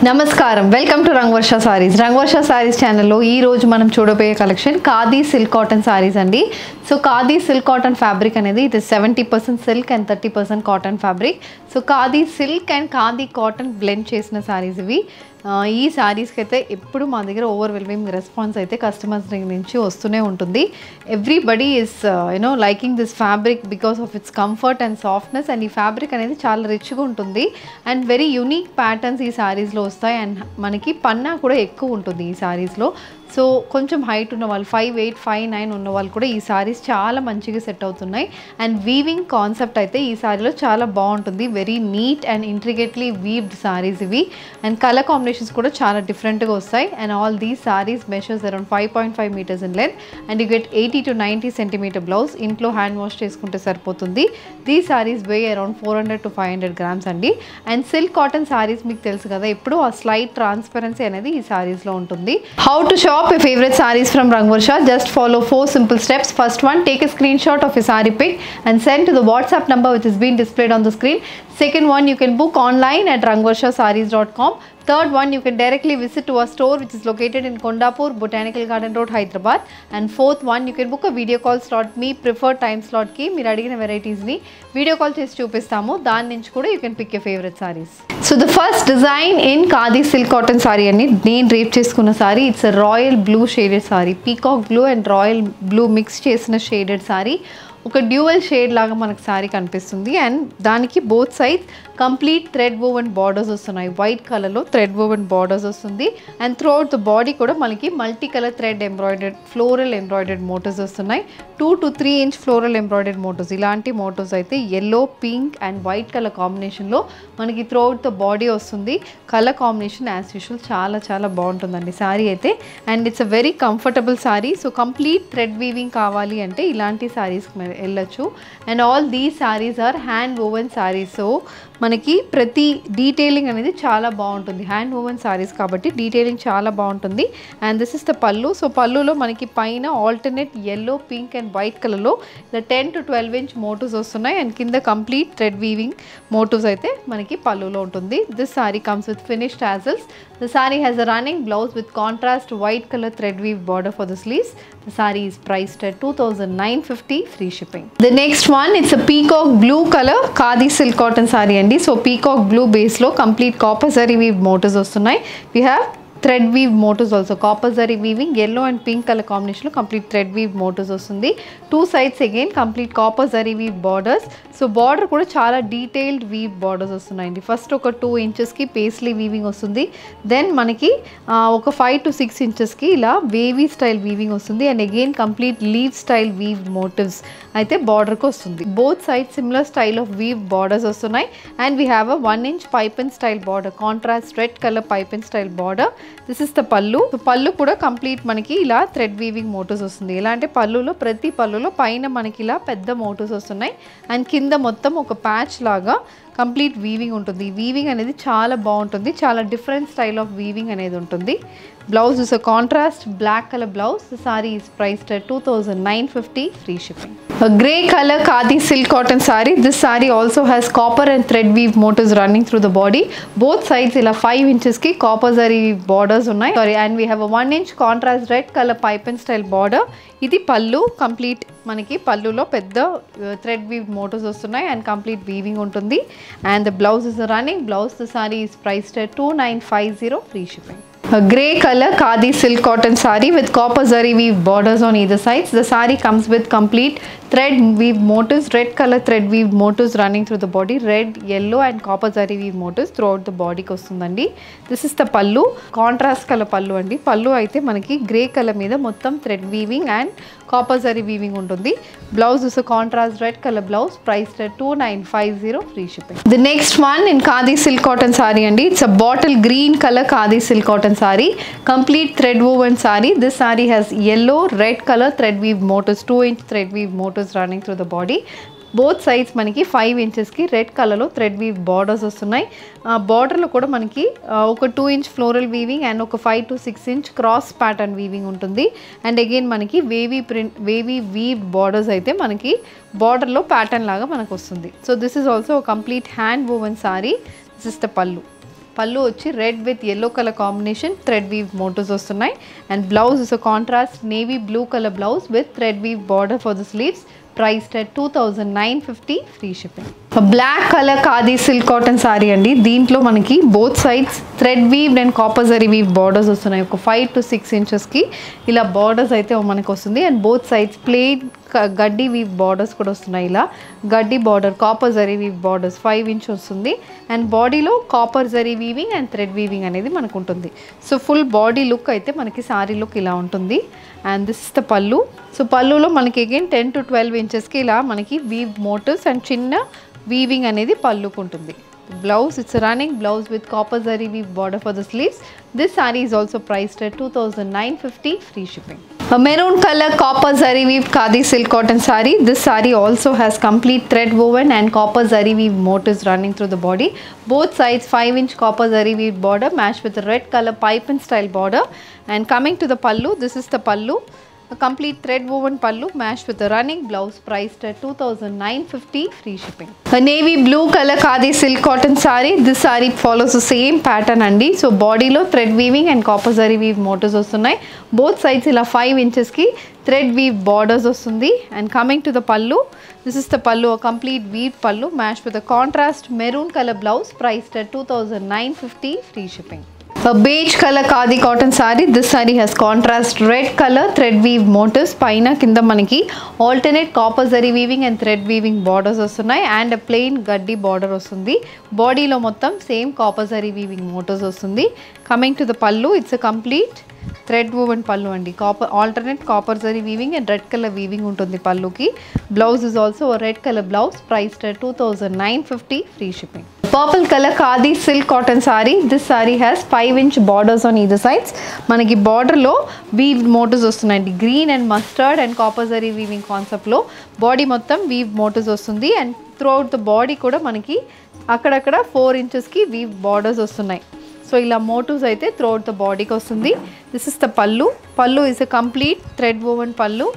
నమస్కారం welcome to Rangavarsha sarees. Rangavarsha sarees ఛానల్లో ఈ రోజు మనం చూడబోయే collection khadi silk cotton sarees అండి. So khadi silk cotton fabric అనేది it is 70% silk and 30% cotton fabric. So khadi silk and khadi cotton blend చేసిన సారీస్ ఇవి. ఈ సారీస్కి అయితే ఎప్పుడు మా దగ్గర ఓవర్వెల్మింగ్ రెస్పాన్స్ అయితే కస్టమర్స్ నుంచి వస్తూనే ఉంటుంది. Everybody is liking this fabric because of it's comfort and softness. And ఈ ఫ్యాబ్రిక్ అనేది చాలా రిచ్గా ఉంటుంది అండ్ వెరీ యూనిక్ ప్యాటర్న్స్ ఈ సారీస్లో వస్తాయి. అండ్ మనకి పన్నా కూడా ఎక్కువ ఉంటుంది ఈ సారీస్లో. సో కొంచెం హైట్ ఉన్న వాళ్ళు 5'8", 5'9" ఉన్న వాళ్ళు కూడా ఈ సారీస్ చాలా మంచిగా సెట్ అవుతున్నాయి. అండ్ వీవింగ్ కాన్సెప్ట్ అయితే ఈ సారీలో చాలా బాగుంటుంది. Very neat and intricately woven sarees ఇవి. అండ్ కలర్ కాంబినేషన్స్ కూడా చాలా డిఫరెంట్గా వస్తాయి. And all these sarees measures around 5.5 meters in length and you get 80 to 90 centimeter blouse. ఇంట్లో హ్యాండ్ వాష్ చేసుకుంటే సరిపోతుంది. దీస్ సారీస్ వెయ్యి అరౌండ్ 400 to 500 grams అండి. అండ్ సిల్క్ కాటన్ సారీస్ మీకు తెలుసు కదా, ఎప్పుడు ఆ స్లైట్ ట్రాన్స్పరెన్సీ అనేది ఈ సారీస్లో ఉంటుంది. How to shop your favorite sarees from Rangvarsha? Just follow 4 simple steps. First one, take a screenshot of your saree pic and send to the WhatsApp number which is being displayed on the screen. Second one, you can book online at rangvarshasarees.com. Third one, you can directly visit to our store which is located in Kondapur, Botanical Garden Road, Hyderabad. And fourth one, you can book a video call slot. Me preferred time slot ki meer adigina varieties ni video call chesi chupistamu. Dan nunchi kuda you can pick your favorite sarees. So the first design in Khadi silk cotton saree ani nenu drape cheskunna saree. It's a royal blue shaded saree. Peacock blue and royal blue mix chesina shaded saree. ఒక dual shade లాగా మనకు సారీ కనిపిస్తుంది. And దానికి both side complete thread woven borders వస్తున్నాయి. White కలర్లో thread woven borders వస్తుంది. And throughout the body కూడా మనకి multi colour thread embroidered floral embroidered motifs వస్తున్నాయి. 2 to 3 inch floral embroidered motifs. ఇలాంటి మోటివ్స్ అయితే yellow, pink and white colour కాంబినేషన్లో మనకి త్రూ అవుట్ ద బాడీ వస్తుంది. కలర్ కాంబినేషన్ యాజ్ యూజువల్ చాలా చాలా బాగుంటుందండి సారీ అయితే. And it's a very comfortable sari. So complete thread weaving కావాలి అంటే ఇలాంటి సారీస్కి వెళ్ళచ్చు. And all these saris are hand woven saris. So మనకి ప్రతి డీటెయిలింగ్ అనేది చాలా బాగుంటుంది. హ్యాండ్ ఓవెన్ సారీస్ కాబట్టి డీటెయిలింగ్ చాలా బాగుంటుంది. And this is the pallu. So పళ్ళులో మనకి పైన alternate yellow, pink and white కలర్లో ఇలా 10 to 12 inch మోటివ్స్ వస్తున్నాయి. అండ్ కింద కంప్లీట్ థ్రెడ్ వీవింగ్ మోటివ్స్ అయితే మనకి పళ్ళులో ఉంటుంది. This sorry comes with finished tassels. The saree has a running blouse with contrast white color thread weave border for the sleeves. The saree is priced at 2,950 free shipping. The next one, it's a peacock blue color Khadi silk cotton saree andi. So peacock blue base lo complete copper zari weave motifs vastunnai. We have thread weave motifs also. Copper zari weaving, yellow and pink color combination lo complete thread weave motifs vastundi. Two sides again complete copper zari weave borders. So border kuda chaala detailed weave borders vastunnayandi. First oka 2 inches ki paisley weaving vastundi. Then manaki oka 5 to 6 inches ki ila wavy style weaving vastundi. And again complete leaf style weave motifs aithe border ku vastundi. Both sides similar style of weave borders vastunnai. And we have a 1 inch pipe and style border, contrast red color pipe and style border. This is the pallu. So pallu కూడా complete మనకి ఇలా thread weaving motifs వస్తుంది. ఎలా అంటే పళ్ళులో ప్రతి పళ్ళులో పైన మనకి ఇలా పెద్ద మోటివ్స్ వస్తున్నాయి. అండ్ కింద మొత్తం ఒక ప్యాచ్ లాగా కంప్లీట్ వీవింగ్ ఉంటుంది. ఈ వీవింగ్ అనేది చాలా బాగుంటుంది. చాలా డిఫరెంట్ స్టైల్ ఆఫ్ వీవింగ్ అనేది ఉంటుంది. Blouse is a contrast black colour blouse. The sari is priced at 2,950 free shipping. A grey color Khadi silk cotton saree. This saree also has copper and thread weave motifs running through the body. Both sides ila 5 inches ki copper zari borders unnai. Sorry, and we have a 1 inch contrast red color pipe and style border. ఇది పళ్ళు. Complete మనకి పళ్ళులో పెద్ద thread weave motifs వస్తున్నాయి and complete weaving ఉంటుంది. And the blouse is running blouse. The sari is priced at 2,950 free shipping. A grey color Khadi silk cotton saree with copper zari weave borders on either sides. The saree comes with complete thread weave motifs, red color thread weave motifs running through the body, red, yellow and copper zari weave motifs throughout the body ki ostundandi. This is the pallu, contrast color pallu andi. Pallu aithe manaki grey color meeda mottham thread weaving and copper zari weaving ఉంటుంది. Blouse is a contrast red color blouse priced at 2,950 free shipping. The next one in Khadi silk cotton saree andi. It's a bottle green color Khadi silk cotton saree, complete thread woven saree. This saree has yellow, red color thread weave motifs, 2 inch thread weave motifs running through the body. Both sides మనకి 5 ఇంచెస్కి red కలర్లో thread weave borders వస్తున్నాయి. బార్డర్లో కూడా మనకి ఒక 2 inch floral weaving and ఒక 5 to 6 inch cross pattern weaving ఉంటుంది. అండ్ అగైన్ మనకి వేవీ వీవ్ బార్డర్స్ అయితే మనకి బార్డర్లో ప్యాటర్న్ లాగా మనకు వస్తుంది. So this is also complete hand woven saree. This is the pallu. Pallu వచ్చి red with yellow colour combination thread weave motifs వస్తున్నాయి. And blouse is a contrast navy blue colour blouse with thread weave border for the sleeves. Priced at 2,950 free shipping. Black colour khadi silk cotton sorry అండి. దీంట్లో మనకి both sides thread weaved and copper zari weave borders వస్తున్నాయి. ఒక 5 to 6 ఇంచెస్కి ఇలా borders అయితే మనకు వస్తుంది. అండ్ బోత్ సైడ్స్ ప్లెయిన్ గడ్డి వీవ్ బార్డర్స్ కూడా వస్తున్నాయి. ఇలా గడ్డి border copper zari weave borders 5 inch వస్తుంది. అండ్ బాడీలో copper zari weaving and thread weaving అనేది మనకు ఉంటుంది. సో ఫుల్ బాడీ లుక్ అయితే మనకి సారీ లుక్ ఇలా ఉంటుంది. And this is the pallu. So పళ్ళులో మనకి అగైన్ 10 to 12 ఇంచెస్కి ఇలా మనకి వీవ్ మోటివ్స్ అండ్ చిన్న వీవింగ్ అనేది పళ్ళుకు ఉంటుంది. Blouse, it's a running blouse with copper zari weave border for the sleeves. This saree is also priced at 2,950 free shipping. A maroon color copper zari weave khadi silk cotton saree. This saree also has complete thread woven and copper zari weave motifs running through the body. Both sides 5-inch copper zari weave border matched with a red color pipe and style border. And coming to the pallu, this is the pallu. A complete thread woven pallu matched with a running blouse priced at 2,950 free shipping. A navy blue color khadi silk cotton saree. This saree follows the same pattern andi. So body lo thread weaving and copper zari weave motifs vastunnai. Both sides ila 5 inches ki thread weave borders vastundi. And coming to the pallu, this is the pallu, a complete weave pallu matched with a contrast maroon color blouse priced at 2,950 free shipping. A beige color khadi cotton saree. This saree has contrast red color thread weave motifs. Paina kinda manaki alternate copper zari weaving and thread weaving borders vastunnai and a plain gaddi border vastundi. Body lo mottam same copper zari weaving motifs vastundi. Coming to the pallu, it's a complete thread woven pallu andi. Alternate copper zari weaving and red color weaving untundi palluki. Blouse is also a red color blouse priced at 2,950 free shipping. Purple color khadi silk cotton saree. This saree has 5-inch borders on either sides. Manaki border lo weaved motifs vastunnandi. Green and mustard and copper zari weaving concept lo body mottam weaved motifs vastundi. And throughout the body kuda manaki akkadakada 4 inches ki weave borders vastunnai. So ila motifs aithe throughout the body ki vastundi. This is the pallu. Pallu is a complete thread woven pallu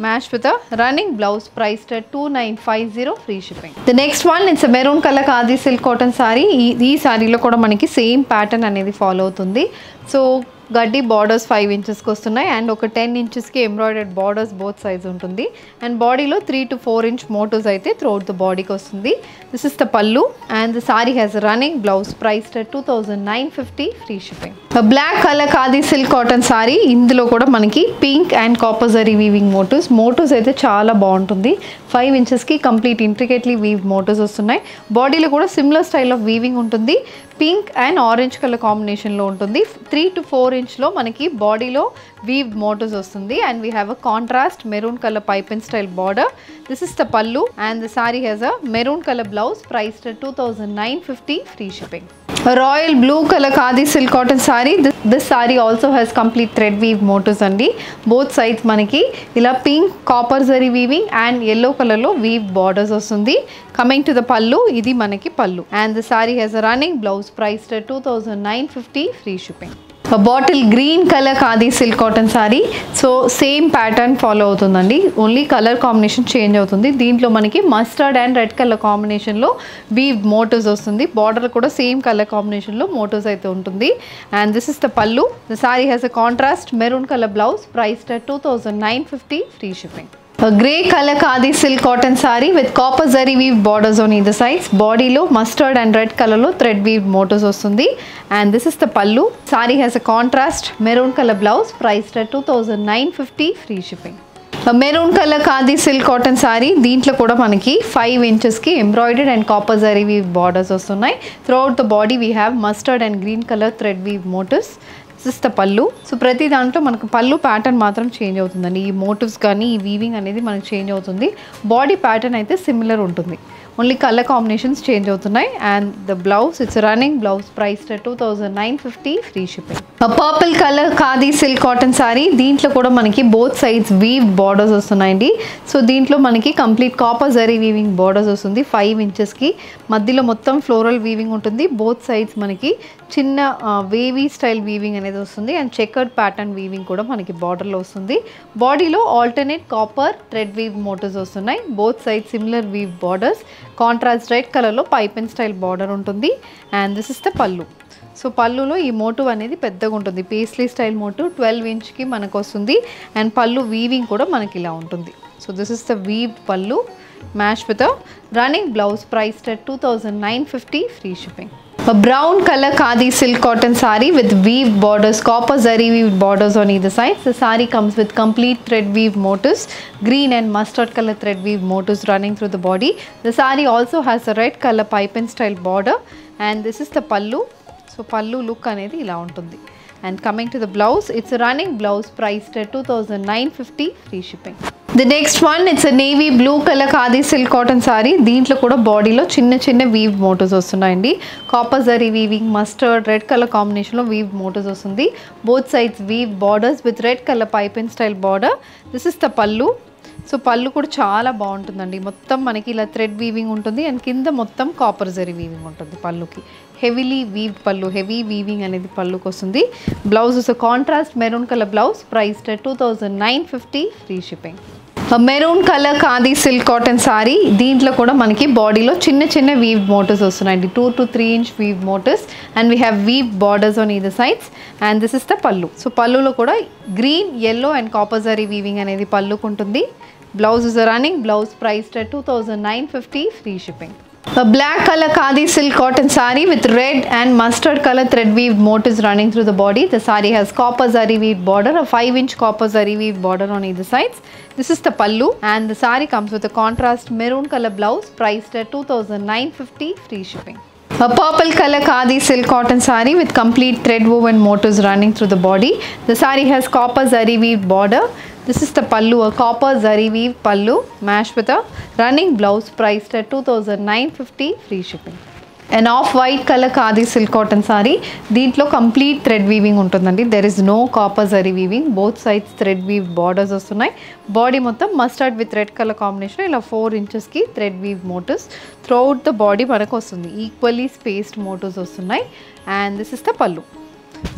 matched with a running blouse priced at 2,950 free shipping. The next one, it's a maroon color khadi silk cotton saree. Ee saree lo kuda manaki same pattern anedi follow avutundi. So గడ్డి borders 5 ఇంచెస్కి వస్తున్నాయి and ఒక 10 ఇంచెస్కి embroidered borders both sides ఉంటుంది and బాడీలో 3 to 4 inch motifs అయితే throughout the బాడీకి వస్తుంది. దిస్ ఇస్ ద పల్లు and the sorry has running blouse priced at 2,950 free shipping. Black colour khadi silk cotton sari. ఇందులో కూడా మనకి pink and copper zari weaving motifs అయితే చాలా బాగుంటుంది. 5 ఇంచెస్కి కంప్లీట్ ఇంట్రికేట్లీ వీవ్ మోటివ్స్ వస్తున్నాయి. బాడీలో కూడా సిమిలర్ స్టైల్ ఆఫ్ వీవింగ్ ఉంటుంది. పింక్ అండ్ ఆరెంజ్ కలర్ కాంబినేషన్లో ఉంటుంది. 3 to 4 ఇంచ్లో మనకి బాడీలో వీవ్ మోటివ్స్ వస్తుంది and we have a contrast maroon colour pipe and style border. This is the పల్లు and the sorry has a maroon colour blouse priced at 2,950 free shipping. Royal blue colour khadi silk cotton saree. This saree also has complete thread weave motifs అండి. Both sides మనకి ఇలా pink copper zari weaving and yellow కలర్లో weave borders వస్తుంది. Coming to the పల్లు, ఇది మనకి పల్లు and the sorry has a running blouse priced at 2,950 free shipping. Bottle green colour khadi silk cotton sorry. So same pattern follow అవుతుందండి, only colour combination change అవుతుంది. దీంట్లో మనకి మస్టర్డ్ అండ్ రెడ్ కలర్ కాంబినేషన్లో weave motifs వస్తుంది. Border కూడా same colour కాంబినేషన్లో motifs అయితే ఉంటుంది అండ్ దిస్ ఇస్ ద పల్లు. The sorry has a contrast maroon colour blouse priced at 2,950 free shipping. A grey color khadi silk cotton saree with copper zari weave borders on either sides. Body lo mustard and red color lo thread weave motifs vastundi and this is the pallu. Saree has a contrast maroon color blouse priced at 2,950 free shipping. A maroon color khadi silk cotton saree. Deentlo kuda manaki 5 inches ki embroidered and copper zari weave borders vastunnai. Throughout the body we have mustard and green color thread weave motifs. This is the pallu. So ప్రతి దాంట్లో మనకు పల్లు pattern మాత్రం change అవుతుందండి. ఈ motifs కానీ ఈ weaving అనేది మనకు చేంజ్ అవుతుంది. బాడీ ప్యాటర్న్ అయితే సిమిలర్ ఉంటుంది, ఓన్లీ కలర్ కాంబినేషన్స్ చేంజ్ అవుతున్నాయి and the blouse it's running blouse priced at 2,950 free shipping. Purple colour khadi silk cotton sorry. దీంట్లో కూడా మనకి బోత్ సైడ్స్ వీవ్ బార్డర్స్ వస్తున్నాయండి. సో దీంట్లో మనకి complete copper zari weaving borders వస్తుంది 5 ఇంచెస్కి. మధ్యలో మొత్తం ఫ్లోరల్ వీవింగ్ ఉంటుంది. బోత్ సైడ్స్ మనకి చిన్న వేవీ స్టైల్ వీవింగ్ అనేది వస్తుంది అండ్ చెకర్డ్ ప్యాటర్న్ వీవింగ్ కూడా మనకి బార్డర్లో వస్తుంది. బాడీలో alternate copper thread weave motifs వస్తున్నాయి. Both side similar weave borders. Contrast red కలర్లో పైప్ అండ్ స్టైల్ బార్డర్ ఉంటుంది. And this is the pallu. So పళ్ళులో ఈ మోటివ్ అనేది పెద్దగా ఉంటుంది, పేస్లీ స్టైల్ మోటివ్ 12 ఇంచ్కి మనకు వస్తుంది. అండ్ పళ్ళు వీవింగ్ కూడా మనకి ఇలా ఉంటుంది. So this is the weave pallu match with running blouse, priced at 2950, free shipping. A brown color khadi silk cotton saree with weave borders, copper zari weave borders on either side. The saree comes with complete thread weave motifs, green and mustard color thread weave motifs running through the body. The saree also has a red color pipe and style border, and this is the pallu. So pallu look anedi ila untundi. And coming to the blouse, it's a running blouse, priced at 2950, free shipping. The next one, it's a navy blue color khadi silk cotton saree. దీంట్లో కూడా బాడీలో చిన్న చిన్న weave motifs వస్తున్నాయండి. Copper zari weaving, mustard red colour కాంబినేషన్లో weave motifs వస్తుంది. Both sides weave borders with red colour pipe and style border. This is the pallu. So pallu కూడా చాలా బాగుంటుందండి. మొత్తం మనకి ఇలా థ్రెడ్ వీవింగ్ ఉంటుంది అండ్ కింద మొత్తం కాపర్ జరీ వీవింగ్ ఉంటుంది పళ్ళుకి. హెవీలీ వీవ్ పళ్ళు, హెవీ వీవింగ్ అనేది పళ్ళుకి వస్తుంది. Blouse is contrast maroon colour blouse, priced at 2950, free shipping. Maroon colour khadi silk cotton sorry. దీంట్లో కూడా మనకి బాడీలో చిన్న చిన్న వీవ్ మోటివ్స్ వస్తున్నాయండి, 2 to 3 inch weave motifs. And we have weave borders on either sides. And this is the pallu. So పళ్ళులో కూడా green, yellow and copper zari weaving అనేది పళ్ళుకు ఉంటుంది. Blouse is running blouse, priced at 2950, free shipping. A black color khadi silk cotton saree with red and mustard color thread weave motifs running through the body. The saree has copper zari weave border, a 5 inch copper zari weave border on either sides. This is the pallu, and the saree comes with a contrast maroon color blouse, priced at 2950, free shipping. A purple color khadi silk cotton saree with complete thread woven motifs running through the body. The saree has copper zari weave border. This is the pallu, a copper zari weave pallu matched with a running blouse, priced at 2950, free shipping. An off-white color khadi silk cotton saree. దీంట్లో complete thread weaving ఉంటుందండి. There is no copper zari weaving. Both sides thread weave borders వస్తున్నాయి. Body మొత్తం mustard with red colour combination ఇలా 4 inchesకి thread weave motifs throughout the body మనకు వస్తుంది. Equally spaced motifs వస్తున్నాయి. And this is the pallu.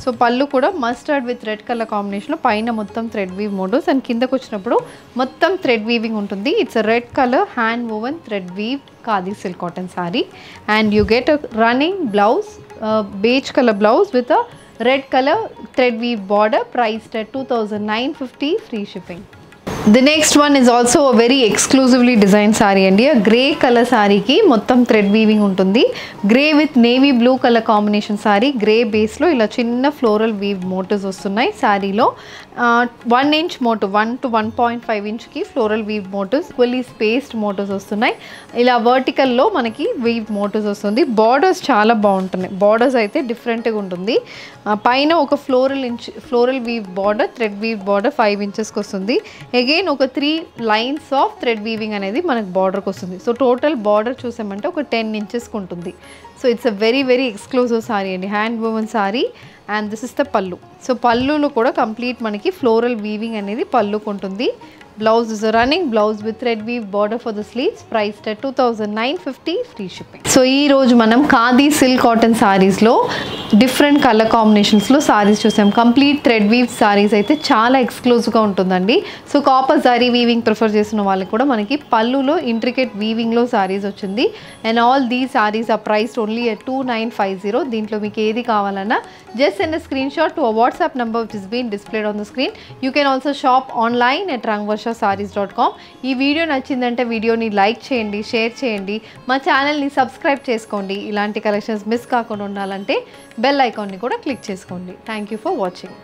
So pallu కూడా mustard with red colour కాంబినేషన్లో పైన మొత్తం థ్రెడ్ వీవ్ మోటివ్స్ అండ్ కిందకు వచ్చినప్పుడు మొత్తం థ్రెడ్ వీవింగ్ ఉంటుంది. It's red colour hand woven thread weave khadi silk cotton sari. And you get a running blouse, beige colour blouse with a red colour thread weave border, priced at 2950, free shipping. The next one is also a very exclusively designed saree అండి. a grey color సారీకి మొత్తం thread weaving ఉంటుంది. Grey with navy blue colour combination saree. Grey బేస్లో ఇలా చిన్న floral weave motifs వస్తున్నాయి సారీలో. 1 inch motif, 1 to 1.5 inchకి floral weave motifs, equally spaced motifs వస్తున్నాయి. ఇలా వర్టికల్లో మనకి వీవ్ మోటివ్స్ వస్తుంది. బార్డర్స్ చాలా బాగుంటున్నాయి. బార్డర్స్ అయితే డిఫరెంట్గా ఉంటుంది. పైన ఒక floral weave border, thread weave border 5 inchesకి వస్తుంది. అగైన్ ఒక 3 lines ఆఫ్ థ్రెడ్ వీవింగ్ అనేది మనకు బార్డర్కి వస్తుంది. సో టోటల్ బార్డర్ చూసామంటే ఒక 10 inchesకి ఉంటుంది. So it's a very very exclusive saree అండి, hand woven saree. And this is the pallu. So పళ్ళులో కూడా కంప్లీట్ మనకి ఫ్లోరల్ వీవింగ్ అనేది పళ్ళుకు ఉంటుంది. Blouse is running blouse with thread weave border for the sleeves, priced at 2950, free shipping. So ఈ రోజు మనం ఖాదీ సిల్క్ కాటన్ సారీస్లో డిఫరెంట్ కలర్ కాంబినేషన్స్లో సారీస్ చూసాం. కంప్లీట్ థ్రెడ్ వీవ్ సారీస్ అయితే చాలా ఎక్స్క్లూజివ్గా ఉంటుందండి. So copper sorry weaving prefer చేసిన వాళ్ళకి కూడా మనకి పళ్ళులో ఇంట్రికేట్ వీవింగ్లో సారీస్ వచ్చింది. And all the saris are priced only at 2950. దీంట్లో మీకు ఏది కావాలన్నా just send a screenshot to a WhatsApp number which is being displayed on the screen. You can also shop online at rangvarshasarees.com. ఈ వీడియో నచ్చిందంటే వీడియోని like చేయండి, share చేయండి, మా ఛానల్ని సబ్స్క్రైబ్ చేసుకోండి. ఇలాంటి కలెక్షన్స్ మిస్ కాకుండా ఉండాలంటే బెల్ ఐకాన్ని కూడా క్లిక్ చేసుకోండి. Thank you for watching.